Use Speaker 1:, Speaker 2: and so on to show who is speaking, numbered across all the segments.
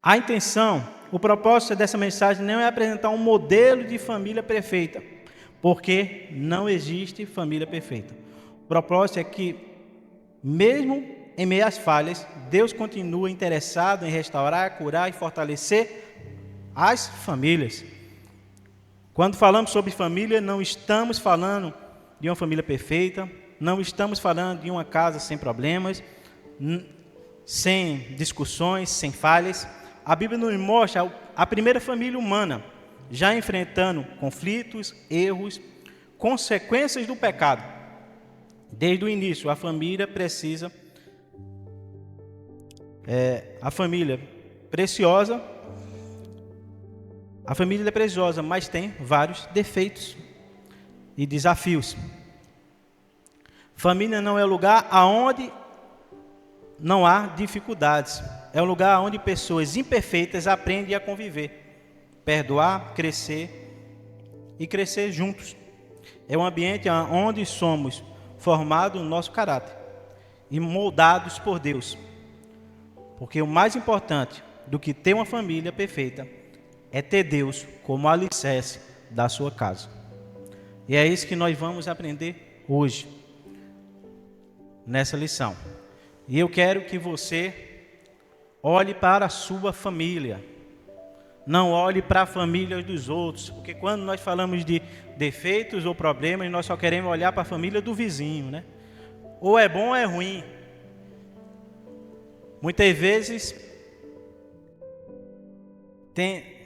Speaker 1: A intenção, o propósito dessa mensagem não é apresentar um modelo de família perfeita, porque não existe família perfeita. O propósito é que, mesmo em meio às falhas, Deus continua interessado em restaurar, curar e fortalecer as famílias. Quando falamos sobre família, não estamos falando de uma família perfeita, não estamos falando de uma casa sem problemas, sem discussões, sem falhas. A Bíblia nos mostra a primeira família humana já enfrentando conflitos, erros, consequências do pecado. Desde o início, a família precisa, a família é preciosa, mas tem vários defeitos e desafios. Família não é lugar aonde não há dificuldades. É um lugar onde pessoas imperfeitas aprendem a conviver, perdoar, crescer e crescer juntos. É um ambiente onde somos formados no nosso caráter e moldados por Deus. Porque o mais importante do que ter uma família perfeita é ter Deus como alicerce da sua casa. E é isso que nós vamos aprender hoje, nessa lição. E eu quero que você olhe para a sua família. Não olhe para a família dos outros, porque quando nós falamos de defeitos ou problemas, nós só queremos olhar para a família do vizinho, né? Ou é bom ou é ruim. Muitas vezes,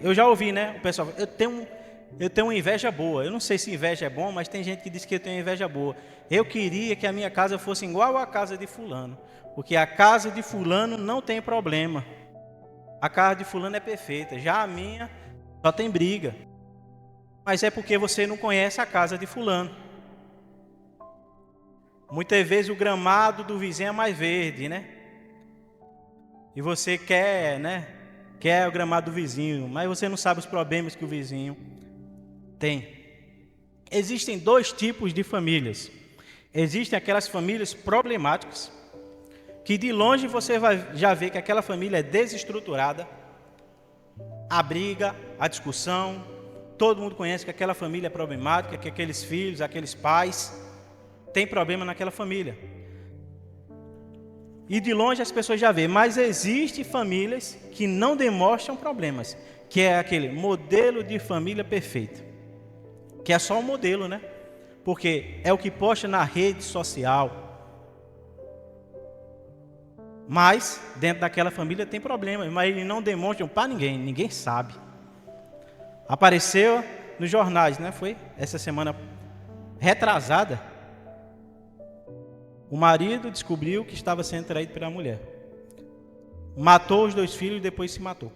Speaker 1: eu já ouvi, né? O pessoal, eu tenho uma inveja boa. Eu não sei se inveja é bom, mas tem gente que diz que eu tenho inveja boa. Eu queria que a minha casa fosse igual à casa de fulano, porque a casa de fulano não tem problema. A casa de fulano é perfeita, já a minha só tem briga. Mas é porque você não conhece a casa de fulano. Muitas vezes o gramado do vizinho é mais verde, né? E você quer, né? Quer o gramado do vizinho, mas você não sabe os problemas que o vizinho tem. Existem dois tipos de famílias. Existem aquelas famílias problemáticas, que de longe você vai já ver que aquela família é desestruturada, a briga, a discussão, todo mundo conhece que aquela família é problemática, que aqueles filhos, aqueles pais têm problema naquela família. E de longe as pessoas já veem, mas existem famílias que não demonstram problemas, que é aquele modelo de família perfeita, que é só um modelo, né? Porque é o que posta na rede social. Mas dentro daquela família tem problemas, mas eles não demonstram para ninguém, ninguém sabe. Apareceu nos jornais, né? Foi essa semana retrasada. O marido descobriu que estava sendo traído pela mulher. Matou os 2 filhos e depois se matou.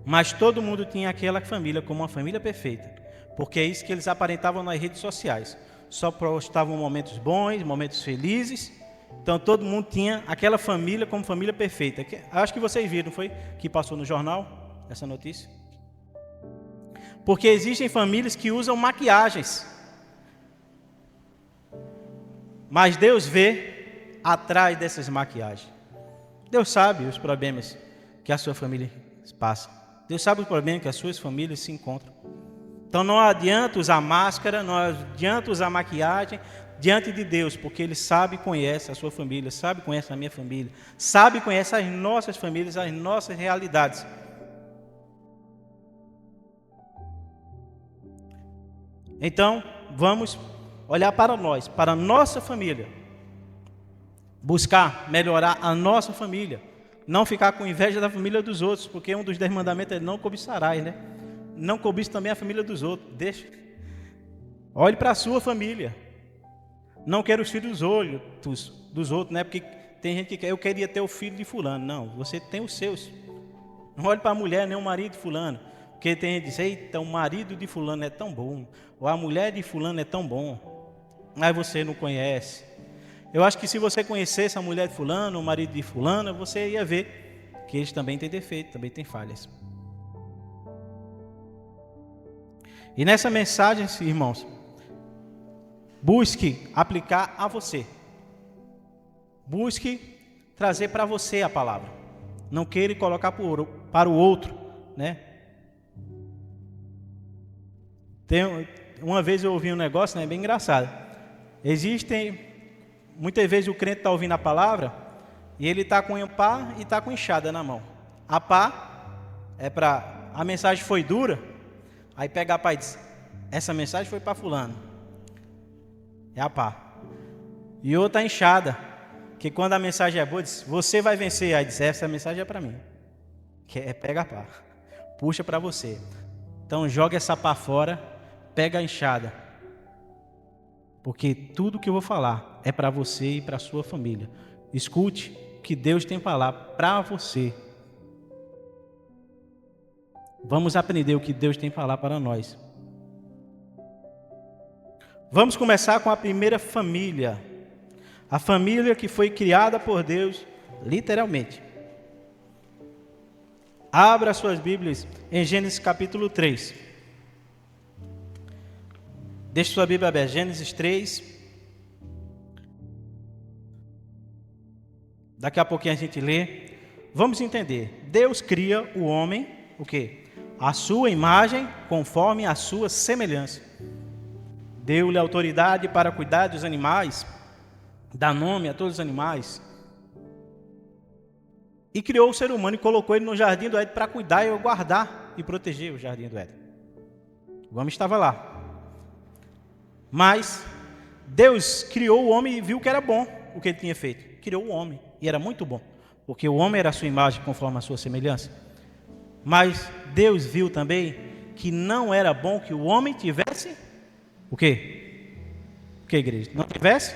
Speaker 1: Mas todo mundo tinha aquela família como uma família perfeita, porque é isso que eles aparentavam nas redes sociais. Só postavam momentos bons, momentos felizes. Então todo mundo tinha aquela família como família perfeita. Acho que vocês viram, foi? Que passou no jornal essa notícia. Porque existem famílias que usam maquiagens, mas Deus vê atrás dessas maquiagens. Deus sabe os problemas que a sua família passa. Deus sabe os problemas que as suas famílias se encontram. Então não adianta usar máscara, não adianta usar maquiagem diante de Deus, porque Ele sabe e conhece a sua família, sabe e conhece a minha família, sabe e conhece as nossas famílias, as nossas realidades. Então, vamos olhar para nós, para a nossa família, buscar melhorar a nossa família, não ficar com inveja da família dos outros, porque um dos 10 mandamentos é não cobiçarás, né? Não cobice também a família dos outros. Deixa. Olhe para a sua família. Não quero os filhos dos outros, né? Porque tem gente que quer, eu queria ter o filho de fulano. Não, você tem os seus. Não olhe para a mulher, nem o marido de fulano. Porque tem gente que diz, eita, o marido de fulano é tão bom. Ou a mulher de fulano é tão bom. Mas você não conhece. Eu acho que se você conhecesse a mulher de fulano, o marido de fulano, você ia ver que eles também têm defeito, também têm falhas. E nessa mensagem, irmãos, busque aplicar a você. Busque trazer para você a palavra. Não queira colocar para o outro, né? Uma vez eu ouvi um negócio, né, bem engraçado. Muitas vezes o crente está ouvindo a palavra e ele está com a pá e está com enxada na mão. A pá é para... A mensagem foi dura, aí pega a pá e diz, essa mensagem foi para fulano. É a pá. E outra enxada, que quando a mensagem é boa, diz, você vai vencer. Aí diz, essa mensagem é para mim. Que é pega a pá, puxa para você. Então joga essa pá fora, pega a enxada. Porque tudo que eu vou falar é para você e para a sua família. Escute o que Deus tem para falar para você. Vamos aprender o que Deus tem para falar para nós. Vamos começar com a primeira família. A família que foi criada por Deus, literalmente. Abra suas Bíblias em Gênesis capítulo 3. Deixe sua Bíblia aberta, Gênesis 3. Daqui a pouquinho a gente lê. Vamos entender. Deus cria o homem, o quê? A sua imagem, conforme a sua semelhança. Deu-lhe autoridade para cuidar dos animais, dá nome a todos os animais. E criou o ser humano e colocou ele no jardim do Éden para cuidar e guardar e proteger o jardim do Éden. O homem estava lá. Mas Deus criou o homem e viu que era bom o que ele tinha feito. Criou o homem e era muito bom, porque o homem era a sua imagem conforme a sua semelhança. Mas Deus viu também que não era bom que o homem tivesse o quê? O que, igreja? Não tivesse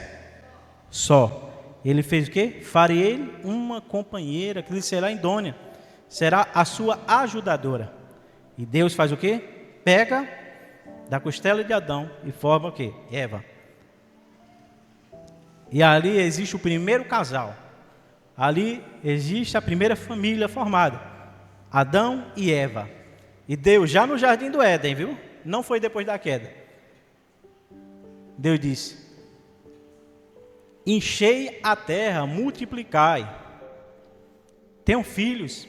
Speaker 1: só. Ele fez o quê? Farei uma companheira que lhe será idônea, será a sua ajudadora. E Deus faz o quê? Pega da costela de Adão e forma o quê? Eva. E ali existe o primeiro casal. Ali existe a primeira família formada. Adão e Eva. E Deus já no jardim do Éden, viu? Não foi depois da queda. Deus disse, enchei a terra, multiplicai, tenham filhos,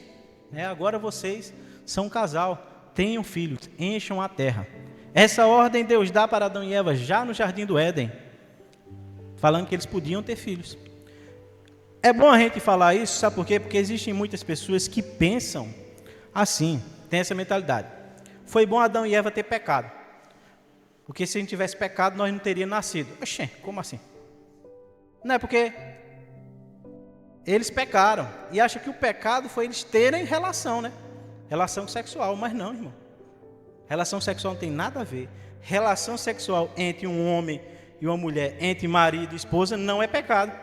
Speaker 1: agora vocês são um casal, tenham filhos, encham a terra. Essa ordem Deus dá para Adão e Eva já no jardim do Éden, falando que eles podiam ter filhos. É bom a gente falar isso, sabe por quê? Porque existem muitas pessoas que pensam assim, tem essa mentalidade. Foi bom Adão e Eva ter pecado, porque se a gente tivesse pecado, nós não teríamos nascido. Oxê, como assim? Não é porque eles pecaram e acham que o pecado foi eles terem relação, né? Relação sexual, mas não, irmão. Relação sexual não tem nada a ver. Relação sexual entre um homem e uma mulher, entre marido e esposa, não é pecado.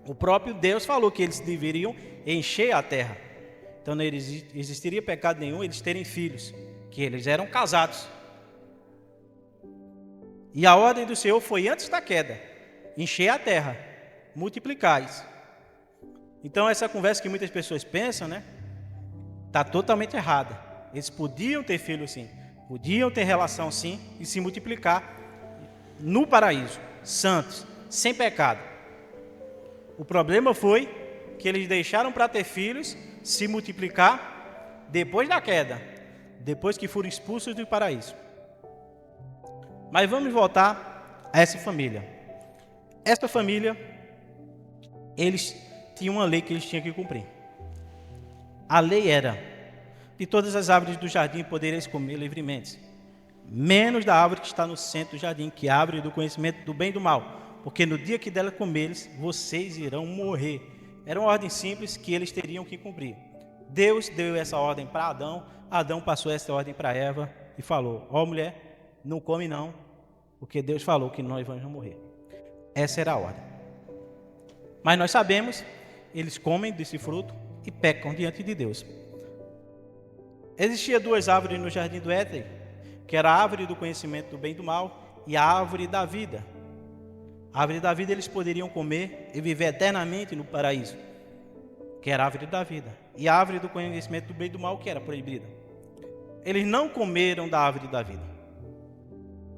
Speaker 1: O próprio Deus falou que eles deveriam encher a terra. Então não existiria pecado nenhum eles terem filhos, que eles eram casados. E a ordem do Senhor foi antes da queda, encher a terra, multiplicais. Então essa conversa que muitas pessoas pensam, né, está totalmente errada. Eles podiam ter filhos sim, podiam ter relação sim e se multiplicar no paraíso, santos, sem pecado. O problema foi que eles deixaram para ter filhos, se multiplicar depois da queda, depois que foram expulsos do paraíso. Mas vamos voltar a essa família. Esta família, eles tinham uma lei que eles tinham que cumprir. A lei era: de todas as árvores do jardim podereis comer livremente, menos da árvore que está no centro do jardim, que é a árvore do conhecimento do bem e do mal, porque no dia que dela comeres, vocês irão morrer. Era uma ordem simples que eles teriam que cumprir. Deus deu essa ordem para Adão, Adão passou essa ordem para Eva e falou: ó mulher, não come não, porque Deus falou que nós vamos morrer. Essa era a ordem. Mas nós sabemos, eles comem desse fruto e pecam diante de Deus. Existia duas árvores no jardim do Éden, que era a árvore do conhecimento do bem e do mal e a árvore da vida. A árvore da vida eles poderiam comer e viver eternamente no paraíso, que era a árvore da vida. E a árvore do conhecimento do bem e do mal, que era proibida. Eles não comeram da árvore da vida.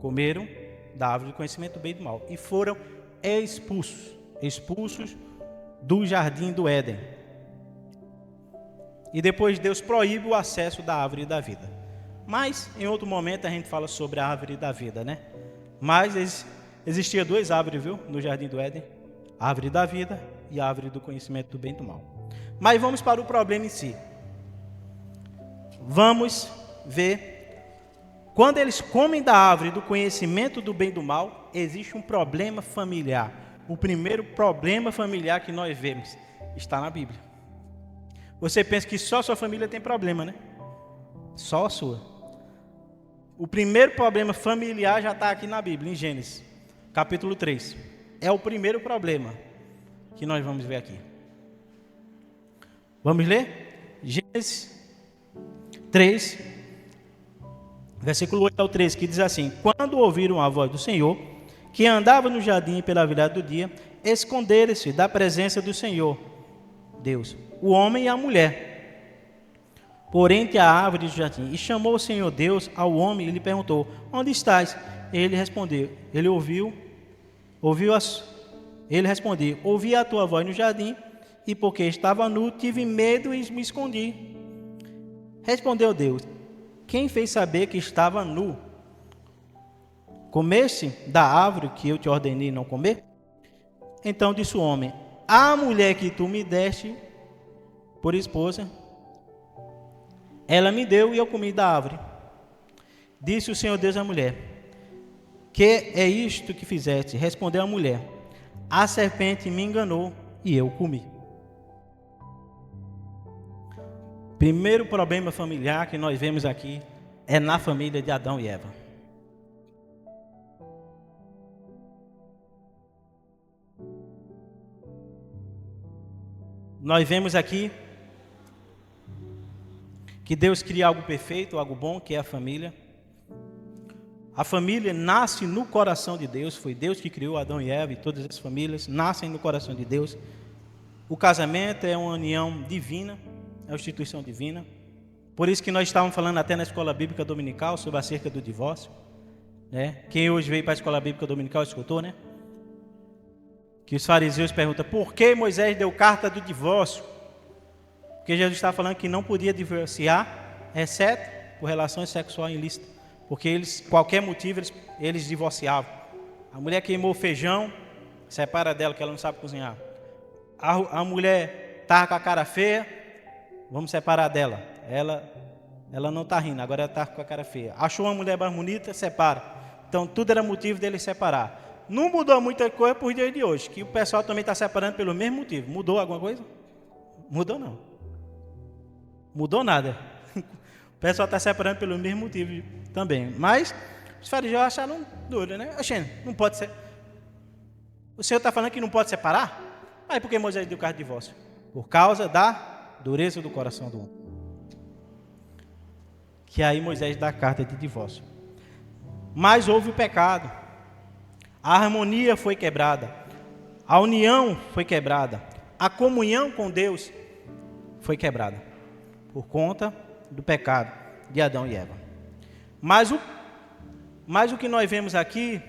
Speaker 1: Comeram da árvore do conhecimento do bem e do mal. E foram expulsos do jardim do Éden. E depois Deus proíbe o acesso da árvore da vida. Mas em outro momento a gente fala sobre a árvore da vida, né? Mas existia duas árvores, viu, no Jardim do Éden: a árvore da vida e a árvore do conhecimento do bem e do mal. Mas vamos para o problema em si. Vamos ver. Quando eles comem da árvore do conhecimento do bem e do mal, existe um problema familiar. O primeiro problema familiar que nós vemos está na Bíblia. Você pensa que só a sua família tem problema, né? Só a sua. O primeiro problema familiar já está aqui na Bíblia, em Gênesis, capítulo 3. É o primeiro problema que nós vamos ver aqui. Vamos ler? Gênesis 3, versículo 8 ao 13, que diz assim: quando ouviram a voz do Senhor, que andava no jardim pela virada do dia, esconderam-se da presença do Senhor, Deus, o homem e a mulher, por entre a árvore do jardim. E chamou o Senhor Deus ao homem e lhe perguntou: onde estás? Ele respondeu, ele respondeu: ouvi a tua voz no jardim, e porque estava nu, tive medo e me escondi. Respondeu Deus: quem fez saber que estava nu? Comeste da árvore que eu te ordenei não comer? Então disse o homem: a mulher que tu me deste por esposa, ela me deu e eu comi da árvore. Disse o Senhor Deus à mulher: que é isto que fizeste? Respondeu a mulher: a serpente me enganou e eu comi. Primeiro problema familiar que nós vemos aqui é na família de Adão e Eva. Nós vemos aqui que Deus cria algo perfeito, algo bom, que é a família. A família nasce no coração de Deus. Foi Deus que criou Adão e Eva, e todas as famílias nascem no coração de Deus. O casamento é uma união divina, é uma instituição divina. Por isso que nós estávamos falando até na escola bíblica dominical sobre acerca do divórcio, né? Quem hoje veio para a escola bíblica dominical escutou, né? Que os fariseus perguntam: por que Moisés deu carta do divórcio? Porque Jesus está falando que não podia divorciar, exceto por relações sexuais ilícitas. Porque eles, qualquer motivo, eles divorciavam. A mulher queimou feijão, separa dela que ela não sabe cozinhar. A mulher estava com a cara feia, vamos separar dela. Ela não está rindo, agora ela está com a cara feia. Achou uma mulher mais bonita, separa. Então tudo era motivo dele separar. Não mudou muita coisa por dia de hoje, que o pessoal também está separando pelo mesmo motivo. Mudou alguma coisa? Mudou não. Mudou nada. O pessoal está separando pelo mesmo motivo também. Mas os fariseus acharam duro, né? Oxê, não pode ser. O Senhor está falando que não pode separar? Aí por que Moisés deu carta de divórcio? Por causa da dureza do coração do homem. Que aí Moisés dá a carta de divórcio. Mas houve o pecado. A harmonia foi quebrada. A união foi quebrada. A comunhão com Deus foi quebrada. Por conta do pecado de Adão e Eva. Mas o que nós vemos aqui,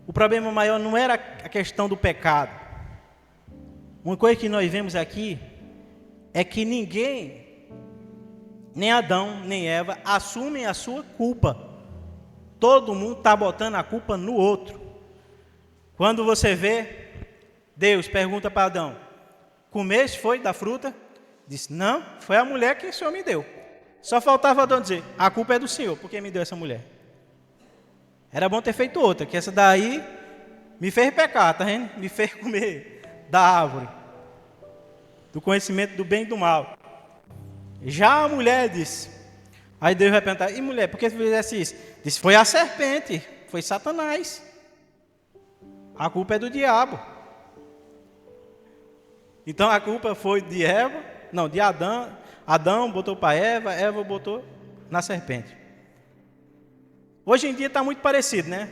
Speaker 1: o problema maior não era a questão do pecado. Uma coisa que nós vemos aqui é que ninguém, nem Adão, nem Eva, assumem a sua culpa. Todo mundo está botando a culpa no outro. Quando você vê, Deus pergunta para Adão: comeste foi da fruta? Disse: não, foi a mulher que o Senhor me deu. Só faltava Adão dizer: a culpa é do Senhor, porque me deu essa mulher. Era bom ter feito outra, que essa daí me fez pecar, tá vendo? Me fez comer da árvore do conhecimento do bem e do mal. Já a mulher disse, aí Deus vai perguntar: e mulher, por que você fizesse isso? Disse: foi a serpente, foi Satanás. A culpa é do diabo. Então a culpa foi de Eva, não, de Adão. Adão botou para Eva, Eva botou na serpente. Hoje em dia está muito parecido, né?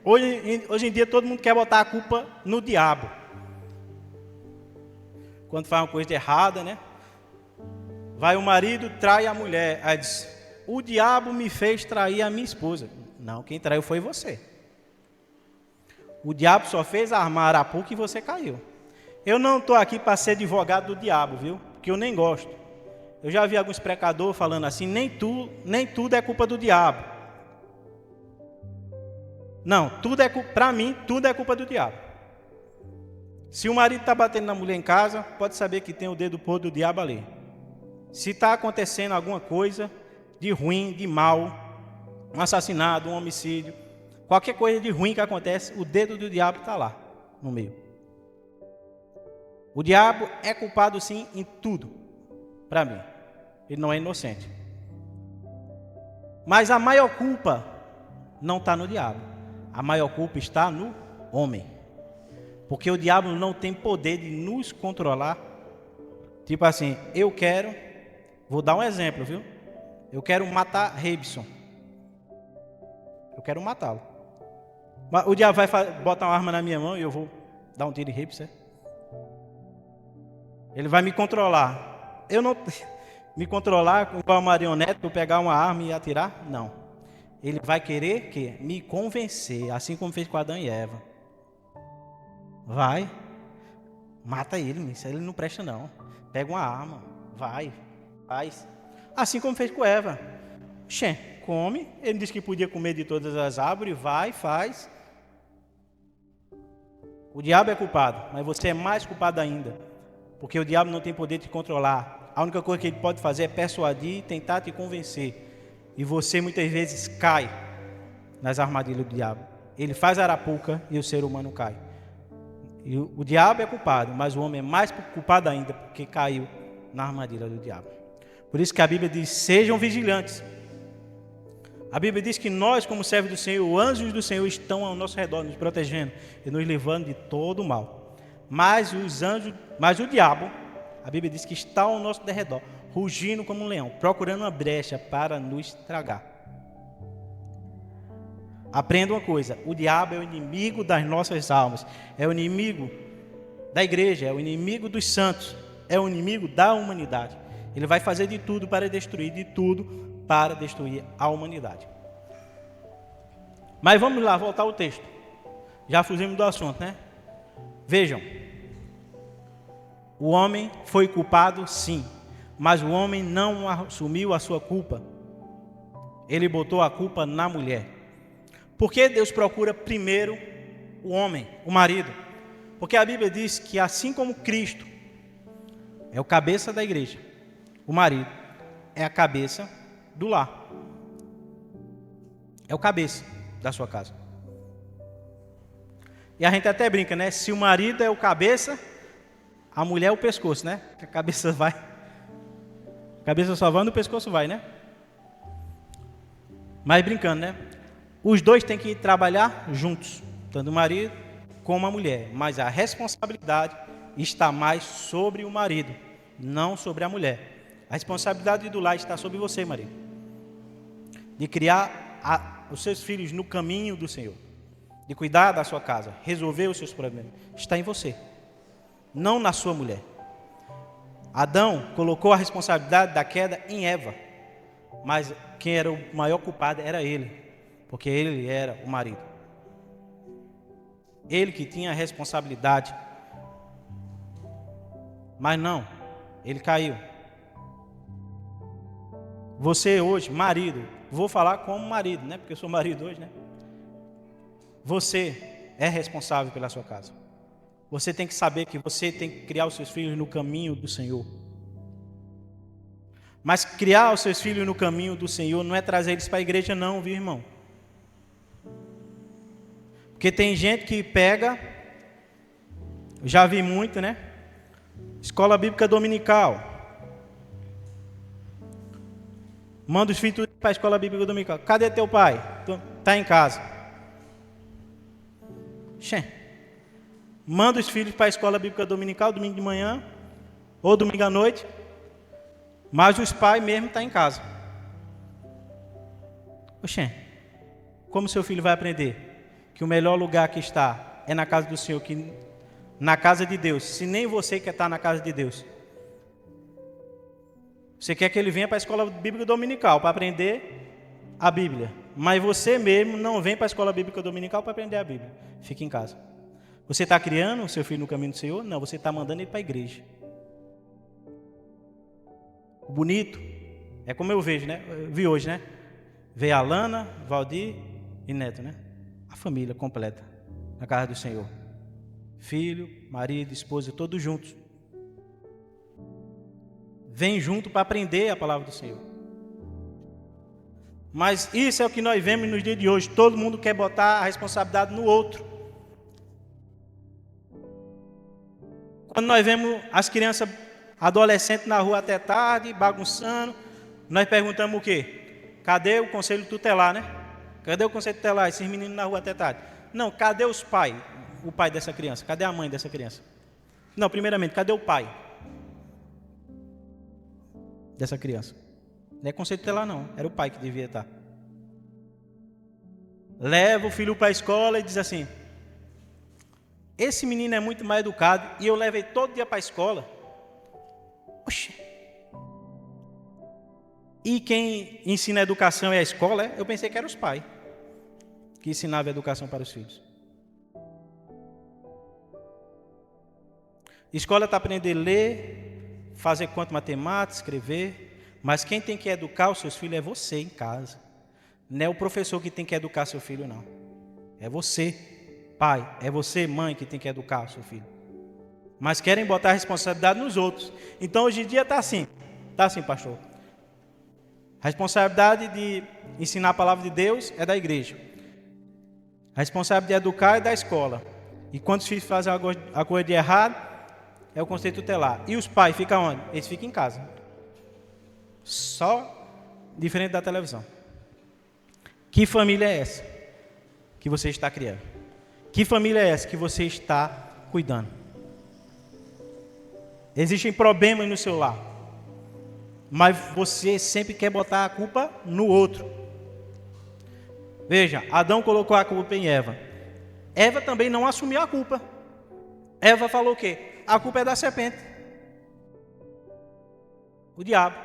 Speaker 1: Hoje em dia todo mundo quer botar a culpa no diabo. Quando faz uma coisa de errada, né? Vai o marido, trai a mulher. Aí diz: o diabo me fez trair a minha esposa. Não, quem traiu foi você. O diabo só fez armar a arapuca e você caiu. Eu não estou aqui para ser advogado do diabo, viu? Porque eu nem gosto. Eu já vi alguns pregadores falando assim, nem tudo é culpa do diabo. Não, para mim, tudo é culpa do diabo. Se o marido está batendo na mulher em casa, pode saber que tem o dedo podre do diabo ali. Se está acontecendo alguma coisa de ruim, de mal, um assassinato, um homicídio, qualquer coisa de ruim que acontece, o dedo do diabo está lá, no meio. O diabo é culpado sim em tudo, para mim. Ele não é inocente. Mas a maior culpa não está no diabo. A maior culpa está no homem. Porque o diabo não tem poder de nos controlar. Tipo assim, vou dar um exemplo, viu? Eu quero matar Reibson. Eu quero matá-lo. O diabo vai botar uma arma na minha mão e eu vou dar um tiro em Reibson. Ele vai me controlar. Eu não me controlar com uma marionete para eu pegar uma arma e atirar? Não. Ele vai querer me convencer, assim como fez com Adão e Eva. Vai, mata ele, isso ele não presta não. Pega uma arma, vai, faz. Assim como fez com Eva. Come, ele disse que podia comer de todas as árvores, vai, faz. O diabo é culpado, mas você é mais culpado ainda. Porque o diabo não tem poder de te controlar. A única coisa que ele pode fazer é persuadir e tentar te convencer. E você muitas vezes cai nas armadilhas do diabo. Ele faz arapuca e o ser humano cai. E o diabo é culpado, mas o homem é mais culpado ainda porque caiu na armadilha do diabo. Por isso que a Bíblia diz, sejam vigilantes. A Bíblia diz que nós, como servos do Senhor, anjos do Senhor estão ao nosso redor, nos protegendo e nos livrando de todo o mal. Mas o diabo, a Bíblia diz que está ao nosso derredor, rugindo como um leão, procurando uma brecha para nos tragar. Aprenda uma coisa, o diabo é o inimigo das nossas almas, é o inimigo da igreja, é o inimigo dos santos, é o inimigo da humanidade. Ele vai fazer de tudo para destruir a humanidade. Mas vamos lá, voltar ao texto. Já fugimos do assunto, né? Vejam, o homem foi culpado sim, mas o homem não assumiu a sua culpa. Ele botou a culpa na mulher. Por que Deus procura primeiro o homem, o marido? Porque a Bíblia diz que assim como Cristo é o cabeça da igreja, o marido é a cabeça do lar. É o cabeça da sua casa. E a gente até brinca, né? Se o marido é o cabeça, a mulher é o pescoço, né? A cabeça vai. A cabeça só vai, no pescoço vai, né? Mas brincando, né? Os dois têm que trabalhar juntos, tanto o marido como a mulher. Mas a responsabilidade está mais sobre o marido, não sobre a mulher. A responsabilidade do lar está sobre você, marido. De criar os seus filhos no caminho do Senhor. De cuidar da sua casa, resolver os seus problemas. Está em você, não na sua mulher. Adão colocou a responsabilidade da queda em Eva. Mas quem era o maior culpado era ele. Porque ele era o marido. Ele que tinha a responsabilidade. Mas não, ele caiu. Você hoje, marido, vou falar como marido, né? Porque eu sou marido hoje, né? Você é responsável pela sua casa. Você tem que saber que você tem que criar os seus filhos no caminho do Senhor. Mas criar os seus filhos no caminho do Senhor não é trazer eles para a igreja não, viu, irmão? Porque tem gente que pega, já vi muito, né? Escola Bíblica Dominical. Manda os filhos para a Escola Bíblica Dominical. Cadê teu pai? Está em casa. Manda os filhos para a Escola Bíblica Dominical, domingo de manhã, ou domingo à noite. Mas os pais mesmo estão em casa. Como seu filho vai aprender? Que o melhor lugar que está é na casa do Senhor, que na casa de Deus. Se nem você quer estar na casa de Deus, você quer que ele venha para a escola bíblica dominical para aprender a Bíblia, mas você mesmo não vem para a escola bíblica dominical para aprender a Bíblia. Fica em casa. Você está criando o seu filho no caminho do Senhor? Não, você está mandando ele para a igreja. O bonito é como eu vejo, né? Eu vi hoje, né? Veio a Lana, Valdir e Neto, né? A família completa na casa do Senhor. Filho, marido, esposa, todos juntos. Vem junto para aprender a palavra do Senhor. Mas isso é o que nós vemos nos dias de hoje. Todo mundo quer botar a responsabilidade no outro. Quando nós vemos as crianças adolescentes na rua até tarde, bagunçando, nós perguntamos o quê? Cadê o conselho tutelar, né? Cadê o conselho tutelar? Esses meninos na rua até tarde. Não, cadê os pais? O pai dessa criança? Cadê a mãe dessa criança? Não, primeiramente, cadê o pai dessa criança? Não é conselho tutelar não, era o pai que devia estar. Leva o filho para a escola e diz assim: esse menino é muito mais educado e eu levei todo dia para a escola. Oxe. E quem ensina a educação é a escola? Eu pensei que eram os pais que ensinavam a educação para os filhos. Escola está aprendendo a ler, fazer conta, matemática, escrever, mas quem tem que educar os seus filhos é você em casa. Não é o professor que tem que educar seu filho, não. É você, pai, é você, mãe, que tem que educar o seu filho. Mas querem botar a responsabilidade nos outros. Então hoje em dia está assim, pastor. A responsabilidade de ensinar a palavra de Deus é da igreja. A responsabilidade de educar é da escola. E quando os filhos fazem a coisa de errado, é o conselho tutelar. E os pais ficam onde? Eles ficam em casa. Só diferente da televisão. Que família é essa que você está criando? Que família é essa que você está cuidando? Existem problemas no seu lar, mas você sempre quer botar a culpa no outro. Veja, Adão colocou a culpa em Eva. Eva também não assumiu a culpa. Eva falou o quê? A culpa é da serpente. O diabo.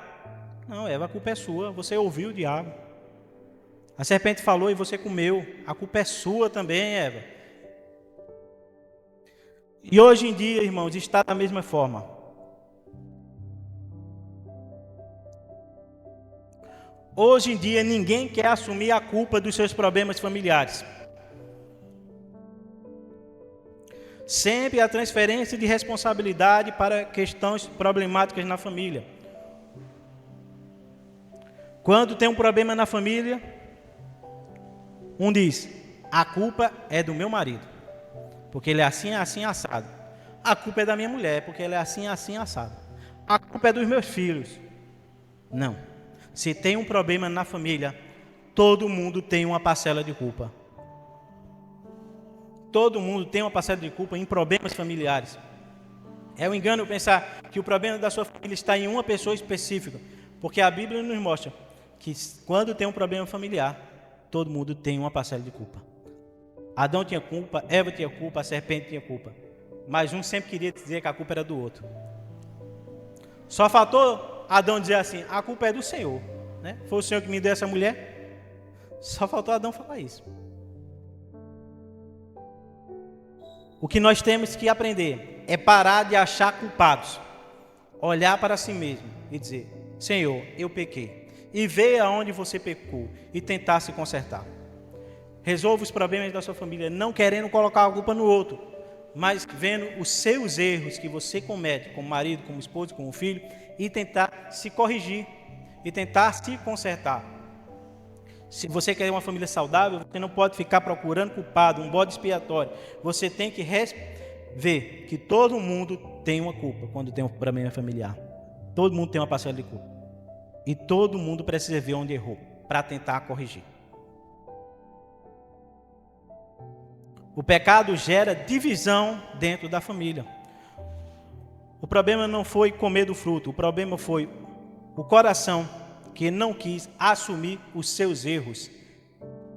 Speaker 1: Não, Eva, a culpa é sua. Você ouviu o diabo. A serpente falou e você comeu. A culpa é sua também, Eva. E hoje em dia, irmãos, está da mesma forma. Hoje em dia, ninguém quer assumir a culpa dos seus problemas familiares. Sempre a transferência de responsabilidade para questões problemáticas na família. Quando tem um problema na família, um diz: a culpa é do meu marido, porque ele é assim, assim, assado. A culpa é da minha mulher, porque ela é assim, assim, assado. A culpa é dos meus filhos. Não. Se tem um problema na família, todo mundo tem uma parcela de culpa. Todo mundo tem uma parcela de culpa em problemas familiares. É um engano pensar que o problema da sua família está em uma pessoa específica, porque a Bíblia nos mostra que quando tem um problema familiar, todo mundo tem uma parcela de culpa. Adão tinha culpa, Eva tinha culpa, a serpente tinha culpa. Mas um sempre queria dizer que a culpa era do outro. Só faltou Adão dizer assim: a culpa é do Senhor, né? Foi o Senhor que me deu essa mulher. Só faltou Adão falar isso. O que nós temos que aprender é parar de achar culpados. Olhar para si mesmo e dizer: Senhor, eu pequei. E ver aonde você pecou e tentar se consertar. Resolva os problemas da sua família, não querendo colocar a culpa no outro, mas vendo os seus erros que você comete como marido, como esposo, como filho, e tentar se corrigir, e tentar se consertar. Se você quer uma família saudável, você não pode ficar procurando culpado, um bode expiatório. Você tem que ver que todo mundo tem uma culpa quando tem um problema familiar. Todo mundo tem uma parcela de culpa. E todo mundo precisa ver onde errou, para tentar corrigir. O pecado gera divisão dentro da família. O problema não foi comer do fruto, o problema foi o coração que não quis assumir os seus erros.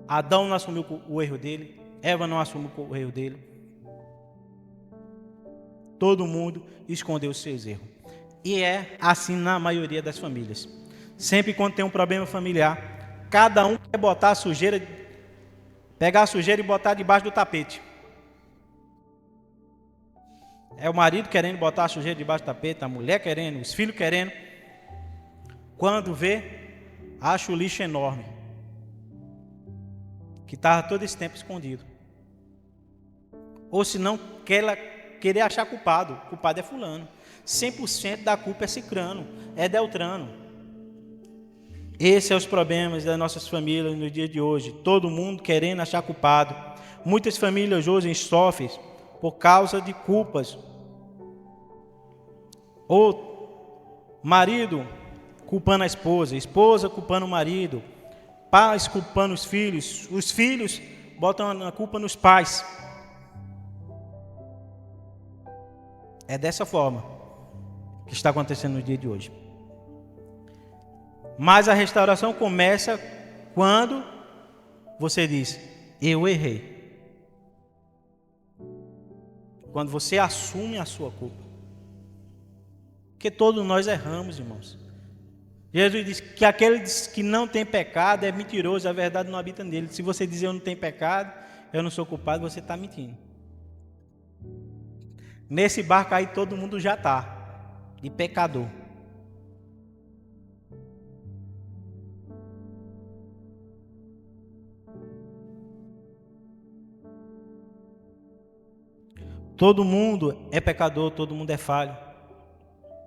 Speaker 1: Adão não assumiu o erro dele, Eva não assumiu o erro dele. Todo mundo escondeu os seus erros. E é assim na maioria das famílias. Sempre quando tem um problema familiar, cada um quer botar a sujeira, pegar a sujeira e botar debaixo do tapete. É o marido querendo botar a sujeira debaixo do tapete, a mulher querendo, os filhos querendo. Quando vê, acha o lixo enorme, que estava todo esse tempo escondido. Ou se não, querer achar culpado. O culpado é fulano. 100% da culpa é cicrano, é deltrano. Esses são os problemas das nossas famílias no dia de hoje. Todo mundo querendo achar culpado. Muitas famílias hoje sofrem por causa de culpas. Ou marido culpando a esposa culpando o marido, pais culpando os filhos botam a culpa nos pais. É dessa forma que está acontecendo no dia de hoje. Mas a restauração começa quando você diz: eu errei. Quando você assume a sua culpa. Porque todos nós erramos, irmãos. Jesus diz que aquele que não tem pecado é mentiroso, a verdade não habita nele. Se você dizer eu não tenho pecado, eu não sou culpado, você está mentindo. Nesse barco aí todo mundo já está, de pecador. Todo mundo é pecador, todo mundo é falho.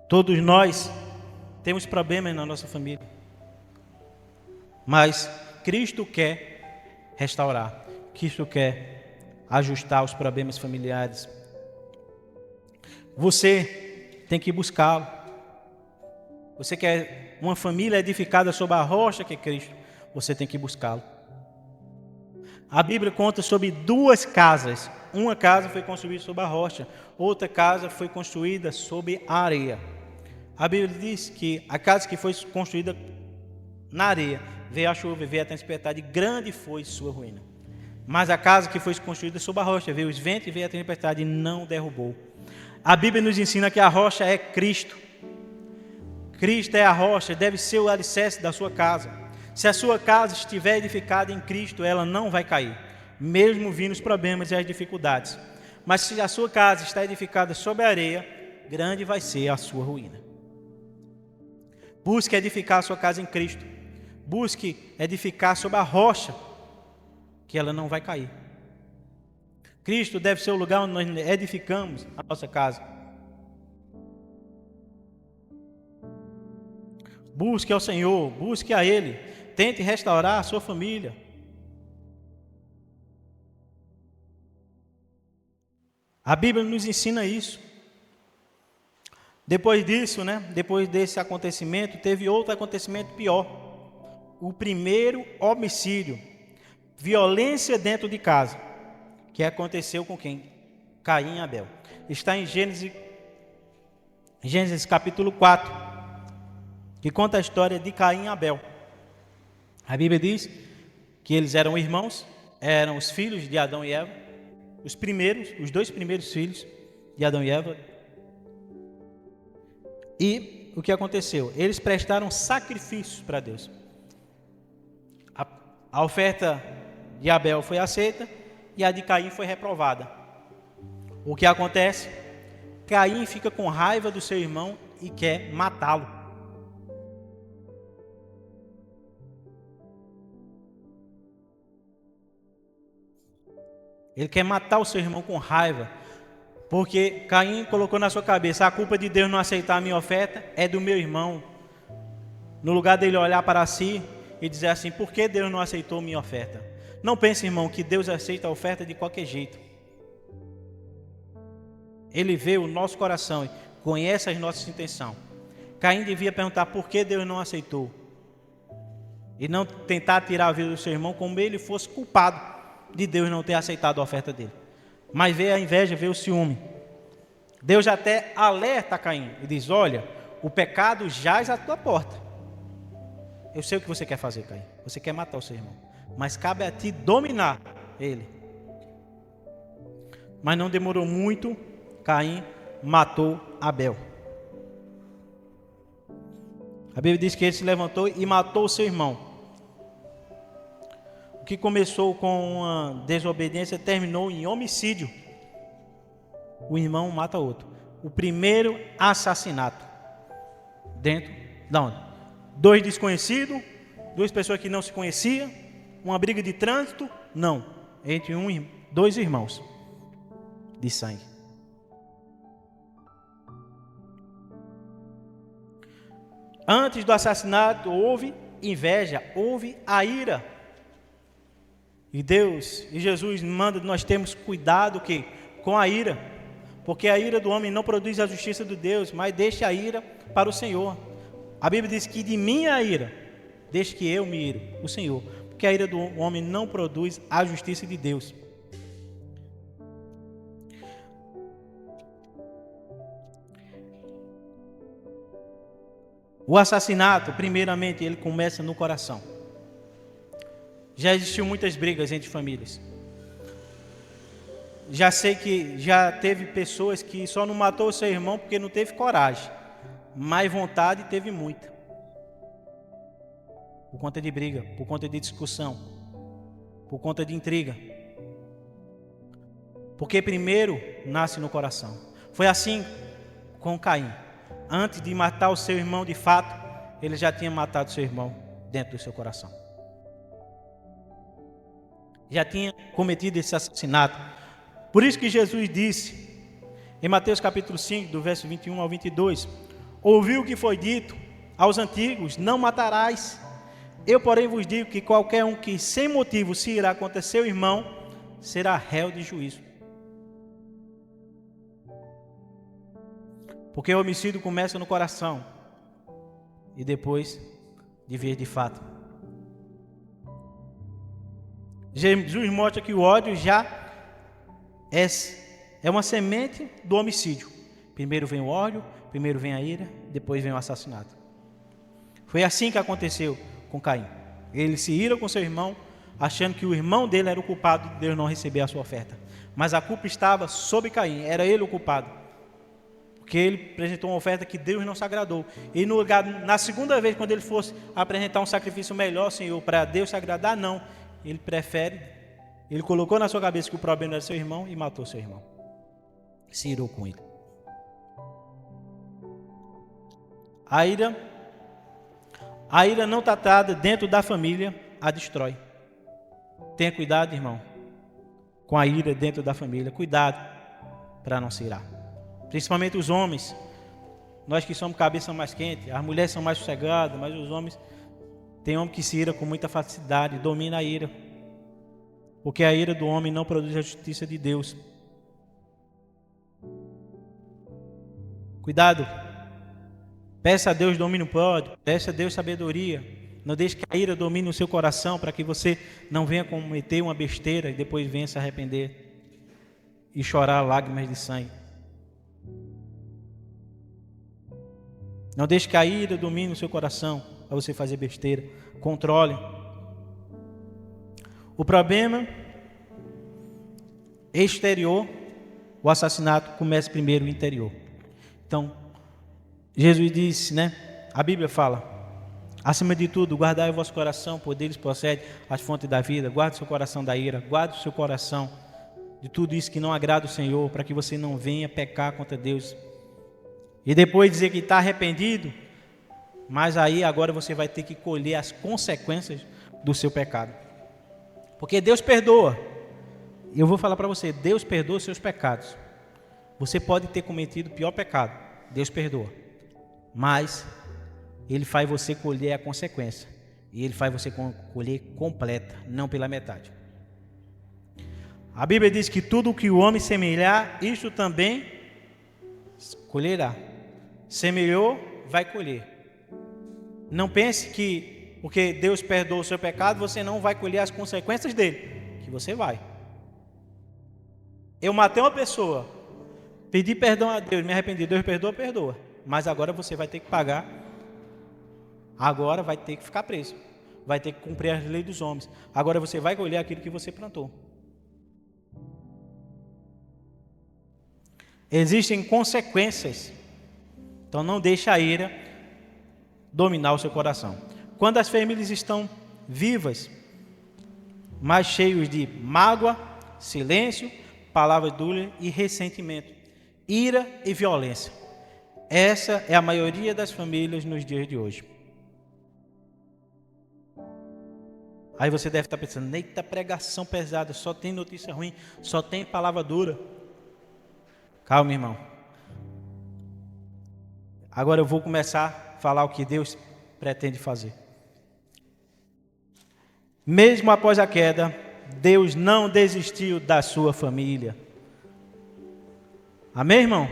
Speaker 1: Todos nós temos problemas na nossa família. Mas Cristo quer restaurar. Cristo quer ajustar os problemas familiares. Você tem que buscá-lo. Você quer uma família edificada sobre a rocha que é Cristo. Você tem que buscá-lo. A Bíblia conta sobre 2 casas. Uma casa foi construída sobre a rocha. Outra casa foi construída sobre a areia. A Bíblia diz que a casa que foi construída na areia, veio a chuva, veio a tempestade, grande foi sua ruína. Mas a casa que foi construída sobre a rocha, veio os ventos e veio a tempestade e não derrubou. A Bíblia nos ensina que a rocha é Cristo. Cristo é a rocha, deve ser o alicerce da sua casa. Se a sua casa estiver edificada em Cristo, ela não vai cair, mesmo vindo os problemas e as dificuldades. Mas se a sua casa está edificada sobre a areia, grande vai ser a sua ruína. Busque edificar a sua casa em Cristo. Busque edificar sobre a rocha, que ela não vai cair. Cristo deve ser o lugar onde nós edificamos a nossa casa. Busque ao Senhor, busque a Ele. Tente restaurar a sua família. A Bíblia nos ensina isso. Depois disso, depois desse acontecimento, teve outro acontecimento pior. O primeiro homicídio, violência dentro de casa, que aconteceu com quem? Caim e Abel. Está em Gênesis capítulo 4, que conta a história de Caim e Abel. A Bíblia diz que eles eram irmãos, eram os filhos de Adão e Eva, os 2 primeiros filhos de Adão e Eva. E o que aconteceu? Eles prestaram sacrifícios para Deus. A oferta de Abel foi aceita e a de Caim foi reprovada. O que acontece? Caim fica com raiva do seu irmão e quer matá-lo. Ele quer matar o seu irmão com raiva. Porque Caim colocou na sua cabeça: a culpa de Deus não aceitar a minha oferta é do meu irmão. No lugar dele olhar para si e dizer assim: por que Deus não aceitou minha oferta? Não pense, irmão, que Deus aceita a oferta de qualquer jeito. Ele vê o nosso coração e conhece as nossas intenções. Caim devia perguntar por que Deus não aceitou. E não tentar tirar a vida do seu irmão como ele fosse culpado de Deus não ter aceitado a oferta dele. Mas vê a inveja, vê o ciúme. Deus até alerta Caim e diz: olha, o pecado jaz à tua porta. Eu sei o que você quer fazer, Caim. Você quer matar o seu irmão. Mas cabe a ti dominar ele. Mas não demorou muito, Caim matou Abel. A Bíblia diz que ele se levantou e matou o seu irmão. O que começou com uma desobediência terminou em homicídio. O irmão mata outro. O primeiro assassinato. Dentro de onde? dois desconhecidos, duas pessoas que não se conheciam, uma briga de trânsito, não, entre dois irmãos de sangue. Antes do assassinato houve inveja, houve a ira. E Deus e Jesus manda nós termos cuidado com a ira, porque a ira do homem não produz a justiça de Deus, mas deixa a ira para o Senhor. A Bíblia diz que de mim é a ira, deixa que eu me iro, o Senhor, porque a ira do homem não produz a justiça de Deus. O assassinato, primeiramente, ele começa no coração. Já existiu muitas brigas entre famílias. Já sei que já teve pessoas que só não matou o seu irmão porque não teve coragem, mas vontade teve muita. Por conta de briga, por conta de discussão, por conta de intriga. Porque primeiro nasce no coração. Foi assim com Caim. Antes de matar o seu irmão de fato, ele já tinha matado seu irmão dentro do seu coração. Já tinha cometido esse assassinato. Por isso que Jesus disse, em Mateus capítulo 5, do verso 21 ao 22, ouviu o que foi dito aos antigos, não matarás. Eu, porém, vos digo que qualquer um que sem motivo se irá contra seu irmão, será réu de juízo. Porque o homicídio começa no coração e depois de ver de fato. Jesus mostra que o ódio já é uma semente do homicídio. Primeiro vem o ódio, primeiro vem a ira, depois vem o assassinato. Foi assim que aconteceu com Caim. Ele se ira com seu irmão, achando que o irmão dele era o culpado de Deus não receber a sua oferta. Mas a culpa estava sobre Caim, era ele o culpado. Porque ele apresentou uma oferta que Deus não se agradou. E no lugar, na segunda vez, quando ele fosse apresentar um sacrifício melhor, Senhor, para Deus se agradar, não. Ele colocou na sua cabeça que o problema era seu irmão e matou seu irmão. Se irou com ele. A ira não tratada dentro da família a destrói. Tenha cuidado, irmão, com a ira dentro da família. Cuidado para não se irar. Principalmente os homens. Nós que somos cabeça mais quente, as mulheres são mais sossegadas, mas os homens, tem homem que se ira com muita facilidade, domina a ira. Porque a ira do homem não produz a justiça de Deus. Cuidado. Peça a Deus domínio próprio, peça a Deus sabedoria. Não deixe que a ira domine o seu coração, para que você não venha cometer uma besteira e depois venha se arrepender e chorar lágrimas de sangue. Não deixe que a ira domine o seu coração para você fazer besteira. Controle. O problema exterior, o assassinato começa primeiro no interior. Então, Jesus disse, a Bíblia fala, acima de tudo, guardai o vosso coração, por deles procede as fontes da vida. Guarde o seu coração da ira, guarde o seu coração de tudo isso que não agrada o Senhor, para que você não venha pecar contra Deus. E depois dizer que está arrependido, mas aí agora você vai ter que colher as consequências do seu pecado. Porque Deus perdoa. Eu vou falar para você, Deus perdoa os seus pecados. Você pode ter cometido o pior pecado, Deus perdoa. Mas Ele faz você colher a consequência. E Ele faz você colher completa, não pela metade. A Bíblia diz que tudo o que o homem semear, isto também colherá. Semeou, vai colher. Não pense que porque Deus perdoa o seu pecado, você não vai colher as consequências dele, que você vai. Eu matei uma pessoa, pedi perdão a Deus, me arrependi, Deus perdoa, perdoa. Mas agora você vai ter que pagar, agora vai ter que ficar preso, vai ter que cumprir as leis dos homens. Agora você vai colher aquilo que você plantou. Existem consequências. Então não deixe a ira dominar o seu coração. Quando as famílias estão vivas, mas cheios de mágoa, silêncio, palavras duras e ressentimento, ira e violência. Essa é a maioria das famílias nos dias de hoje. Aí você deve estar pensando, eita, pregação pesada, só tem notícia ruim, só tem palavra dura. Calma, irmão. Agora eu vou começar a falar o que Deus pretende fazer. Mesmo após a queda, Deus não desistiu da sua família. Amém, irmão?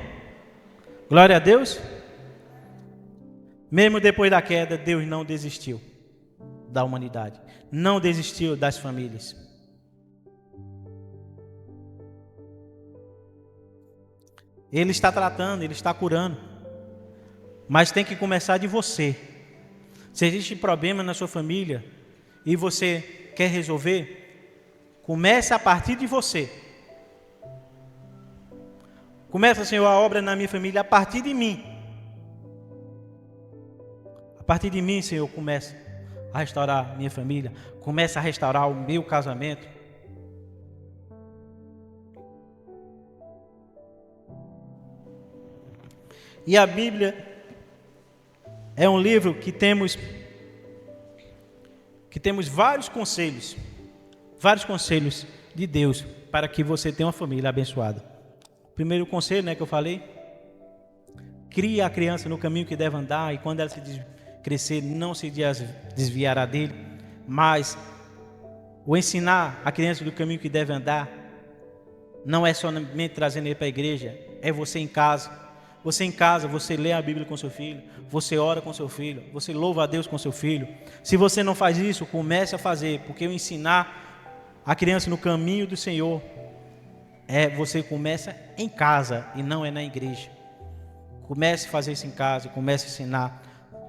Speaker 1: Glória a Deus. Mesmo depois da queda, Deus não desistiu da humanidade. Não desistiu das famílias. Ele está tratando, Ele está curando. Mas tem que começar de você. Se existe problema na sua família e você quer resolver, comece a partir de você. Começa, Senhor, a obra na minha família a partir de mim. A partir de mim, Senhor, começa a restaurar minha família. Começa a restaurar o meu casamento. E a Bíblia é um livro que temos vários conselhos de Deus para que você tenha uma família abençoada. O primeiro conselho, que eu falei, crie a criança no caminho que deve andar e quando ela se crescer não se desviará dele, mas o ensinar a criança do caminho que deve andar não é somente trazendo ele para a igreja, é você em casa. Você em casa, você lê a Bíblia com seu filho, você ora com seu filho, você louva a Deus com seu filho. Se você não faz isso, comece a fazer, porque o ensinar a criança no caminho do Senhor você começa em casa e não é na igreja. Comece a fazer isso em casa, comece a ensinar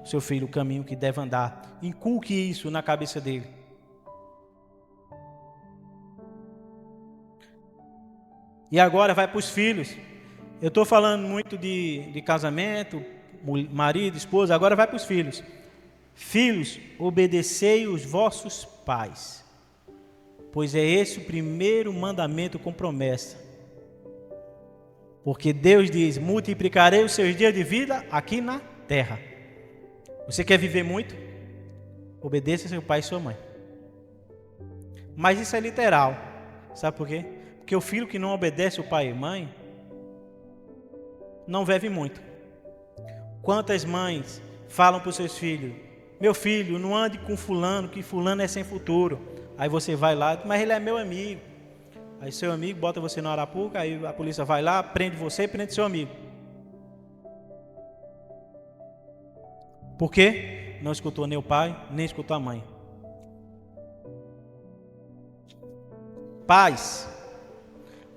Speaker 1: o seu filho o caminho que deve andar. Inculque isso na cabeça dele. E agora vai para os filhos. Eu estou falando muito de casamento, marido, esposa, agora vai para os filhos. Filhos, obedecei os vossos pais, pois é esse o primeiro mandamento com promessa. Porque Deus diz, multiplicarei os seus dias de vida aqui na terra. Você quer viver muito? Obedeça seu pai e sua mãe. Mas isso é literal. Sabe por quê? Porque o filho que não obedece o pai e mãe não vive muito. Quantas mães falam para os seus filhos, meu filho, não ande com fulano, que fulano é sem futuro. Aí você vai lá, mas ele é meu amigo. Aí seu amigo bota você na arapuca, aí a polícia vai lá, prende você e prende seu amigo. Por quê? Não escutou nem o pai, nem escutou a mãe. Pais,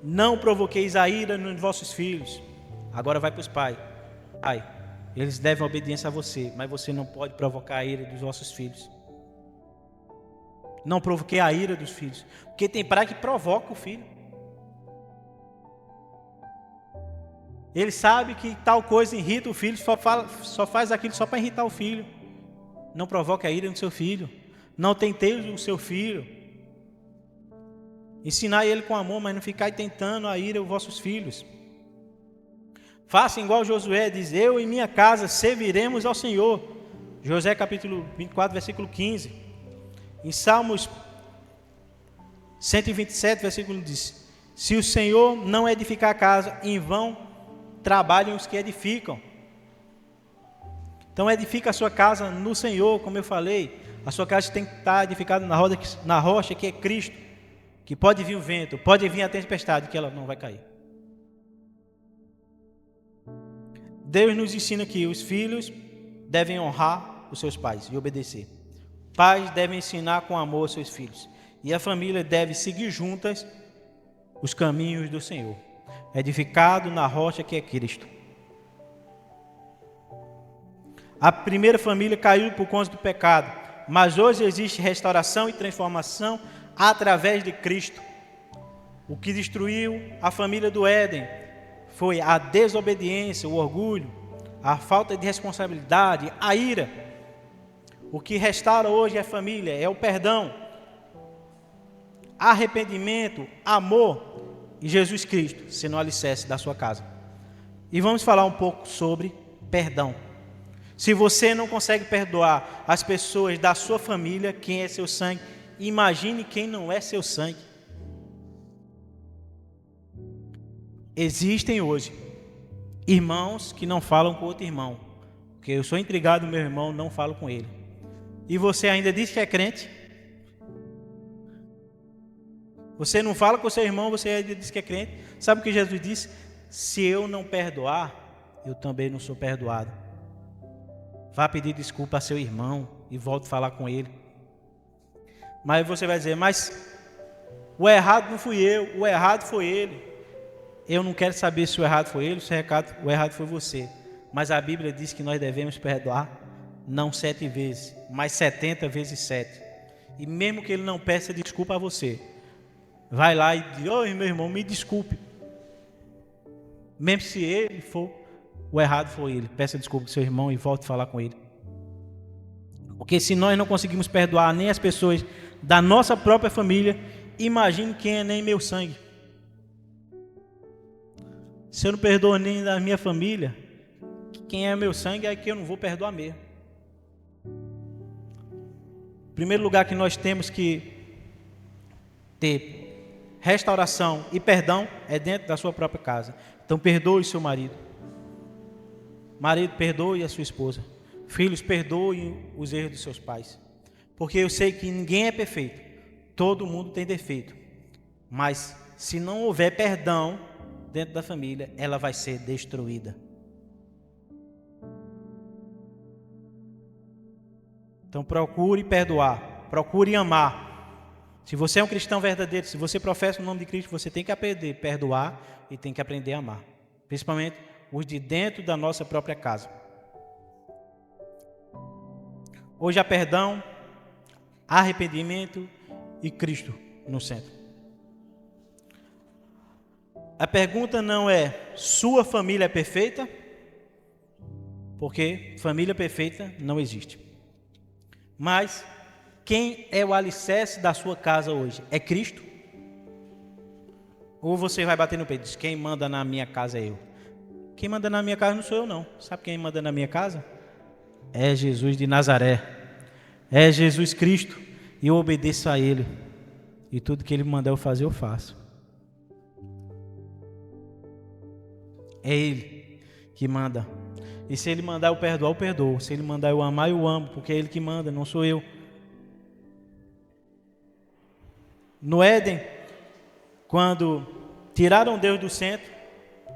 Speaker 1: não provoqueis a ira nos vossos filhos. Agora vai para os pais. Pai, eles devem obediência a você, mas você não pode provocar a ira dos vossos filhos. Não provoquei a ira dos filhos, porque tem pai que provoca o filho. Ele sabe que tal coisa irrita o filho, só faz aquilo só para irritar o filho. Não provoque a ira no seu filho. Não tenteie o seu filho. Ensinar ele com amor, mas não ficar tentando a ira os vossos filhos. Faça igual Josué diz, eu e minha casa serviremos ao Senhor. Josué capítulo 24, versículo 15. Em Salmos 127, versículo diz, se o Senhor não edificar a casa, em vão trabalham os que edificam. Então edifica a sua casa no Senhor, como eu falei. A sua casa tem que estar edificada na rocha que é Cristo. Que pode vir o vento, pode vir a tempestade, que ela não vai cair. Deus nos ensina que os filhos devem honrar os seus pais e obedecer. Pais devem ensinar com amor aos seus filhos. E a família deve seguir juntas os caminhos do Senhor, edificado na rocha que é Cristo. A primeira família caiu por conta do pecado, mas hoje existe restauração e transformação através de Cristo. O que destruiu a família do Éden foi a desobediência, o orgulho, a falta de responsabilidade, a ira. O que restaura hoje a família é o perdão, arrependimento, amor e Jesus Cristo sendo o alicerce da sua casa. E vamos falar um pouco sobre perdão. Se você não consegue perdoar as pessoas da sua família, quem é seu sangue, imagine quem não é seu sangue. Existem hoje irmãos que não falam com outro irmão, porque eu sou intrigado, meu irmão, não falo com ele. E você ainda diz que é crente? Você não fala com seu irmão, você ainda diz que é crente? Sabe o que Jesus disse? Se eu não perdoar, eu também não sou perdoado. Vá pedir desculpa a seu irmão e volte a falar com ele. Mas você vai dizer, mas o errado não fui eu, o errado foi ele. Eu não quero saber se o errado foi ele, se o errado foi você. Mas a Bíblia diz que nós devemos perdoar, não 7 vezes, mas 70 vezes 7. E mesmo que ele não peça desculpa a você, vai lá e diz, oi meu irmão, me desculpe. Mesmo se ele for, o errado foi ele, peça desculpa ao seu irmão e volte a falar com ele. Porque se nós não conseguimos perdoar nem as pessoas da nossa própria família, imagine quem é nem meu sangue. Se eu não perdoo nem da minha família, quem é meu sangue é que eu não vou perdoar mesmo. O primeiro lugar que nós temos que ter restauração e perdão é dentro da sua própria casa. Então perdoe seu marido. Marido, perdoe a sua esposa. Filhos, perdoem os erros dos seus pais. Porque eu sei que ninguém é perfeito. Todo mundo tem defeito. Mas se não houver perdão dentro da família, ela vai ser destruída. Então procure perdoar, procure amar. Se você é um cristão verdadeiro, se você professa o nome de Cristo, você tem que aprender a perdoar e tem que aprender a amar. Principalmente os de dentro da nossa própria casa. Hoje há perdão, arrependimento e Cristo no centro. A pergunta não é, sua família é perfeita? Porque família perfeita não existe. Mas, quem é o alicerce da sua casa hoje? É Cristo? Ou você vai bater no peito e diz, quem manda na minha casa é eu? Quem manda na minha casa não sou eu não. Sabe quem manda na minha casa? É Jesus de Nazaré. É Jesus Cristo. E eu obedeço a Ele. E tudo que Ele mandar eu fazer, eu faço. É Ele que manda. E se Ele mandar eu perdoar, eu perdoo. Se Ele mandar eu amar, eu amo. Porque é Ele que manda, não sou eu. No Éden, quando tiraram Deus do centro,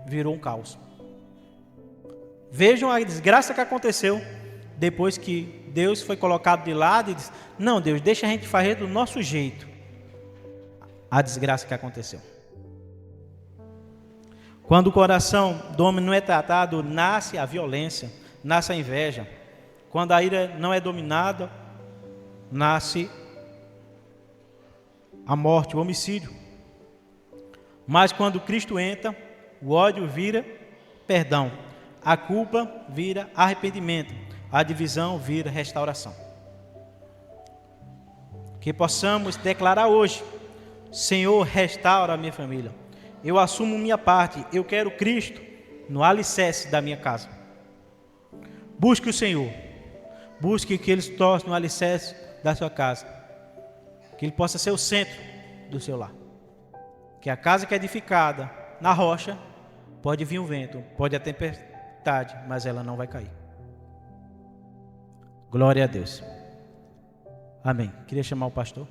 Speaker 1: virou um caos. Vejam a desgraça que aconteceu depois que Deus foi colocado de lado e disse, não Deus, deixa a gente fazer do nosso jeito. A desgraça que aconteceu. Quando o coração do homem não é tratado, nasce a violência, nasce a inveja. Quando a ira não é dominada, nasce a morte, o homicídio. Mas quando Cristo entra, o ódio vira perdão, a culpa vira arrependimento, a divisão vira restauração. Que possamos declarar hoje, Senhor, restaura a minha família. Eu assumo minha parte, eu quero Cristo no alicerce da minha casa. Busque o Senhor, busque que Ele se torne no alicerce da sua casa, que Ele possa ser o centro do seu lar. Que a casa que é edificada na rocha, pode vir o vento, pode a tempestade, mas ela não vai cair. Glória a Deus. Amém. Queria chamar o pastor.